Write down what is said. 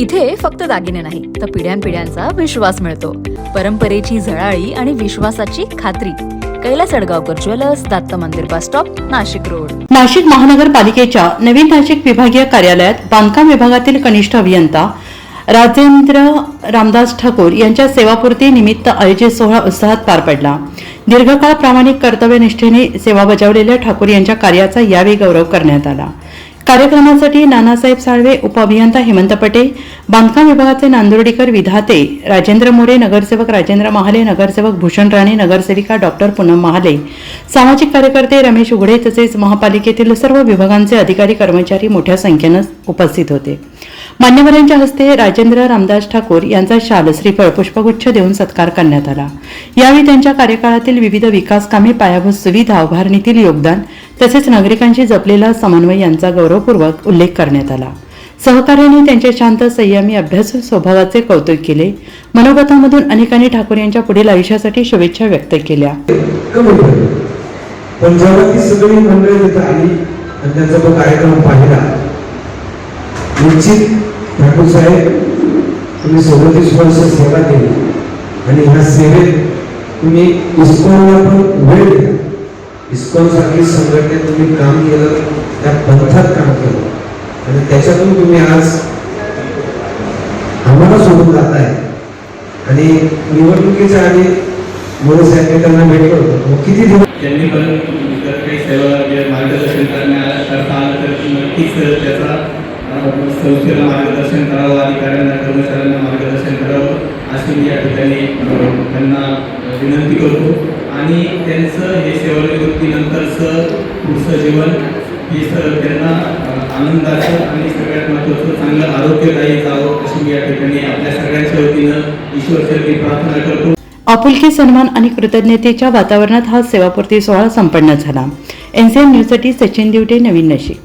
इथे फक्त दागिने नाही तर पिढ्यानपिढ्यांचा विश्वास मिळतो. परंपरेची झळाळी आणि विश्वासाची खात्री. कैलास अडगावकर ज्वेलर्स, दत्त मंदिर bus stop, Nashik road. Nashik महानगरपालिकेच्या नवीन नाशिक विभागीय कार्यालयात बांधकाम विभागातील कनिष्ठ अभियंता राजेंद्र रामदास ठाकूर यांच्या सेवापूर्ती निमित्त आयोजित सोहळा उत्साहात पार पडला. दीर्घकाळ प्रामाणिक कर्तव्यनिष्ठेने सेवा बजावलेल्या ठाकूर यांच्या कार्याचा यावेळी गौरव करण्यात आला. कार्यक्रमासाठी नानासाहेब साळवे, उपअभियंता हेमंत पटे, बांधकाम विभागाचे नांदुर्डीकर विधाते राजेंद्र मोरे, नगरसेवक राजेंद्र महाले, नगरसेवक भूषण राणे, नगरसेविका डॉक्टर पूनम महाले, सामाजिक कार्यकर्ते रमेश उघडे तसेच महापालिकेतील सर्व विभागांचे अधिकारी कर्मचारी मोठ्या संख्येने उपस्थित होते. मान्यवरांच्या हस्ते राजेंद्र रामदास ठाकूर यांचा शाल, श्रीफळ, पुष्पगुच्छ देऊन सत्कार करण्यात आला. यावेळी त्यांच्या कार्यकाळातील विविध विकास कामे, पायाभूत सुविधा उभारणीतील योगदान तसेच नागरिकांशी जपलेला समन्वय यांचा गौरवपूर्वक उल्लेख करण्यात आला. सहकार्याने त्यांच्या शांत, संयमी, अभ्यासू स्वभावाचे कौतुक केले. मनोगतामधून अनेकांनी ठाकूर यांच्या पुढील आयुष्यासाठी शुभेच्छा व्यक्त केल्या. पण जेव्हा ती सगळी मंडळी तिथे आली आणि त्यांचा तो कार्यक्रम पाहिला, निश्चित ठाकूर साहेब तुम्ही 37 वर्ष सेवा केली आणि ह्या सेवेत तुम्ही इस्कॉनला पण वेळ दिला. इस्कॉन सारखी संघटनेत तुम्ही काम केलं, त्या पंथात काम केलं आणि त्याच्यातून तुम्ही आज आम्हाला सोडून जाताय. आणि निवडणुकीच्या आधी मोरे साहेब त्यांना भेटलो होतो, किती दिवस त्यांनी पण जर काही सेवा मार्गदर्शन करता आलं तर नक्कीच त्याचा संस्थेला मार्गदर्शन करावं, अधिकाऱ्यांना, कर्मचाऱ्यांना मार्गदर्शन करावं अशी मी या ठिकाणी त्यांना विनंती करतो. आणि त्यांचं हे सेवानिवृत्तीनंतरचं पुढचं जीवन हे त्यांना आनंदाचं आणि सगळ्यात महत्त्वाचं चांगलं आरोग्यदायी जावं अशी मी या ठिकाणी आपल्या सगळ्यांच्या वतीनं ईश्वरचरणी प्रार्थना करतो. आपुलकी, सन्मान आणि कृतज्ञतेच्या वातावरणात हा सेवापूर्ती सोहळा संपन्न झाला. NCN न्यूजसाठी सचिन दिवटे, नवीन नाशिक.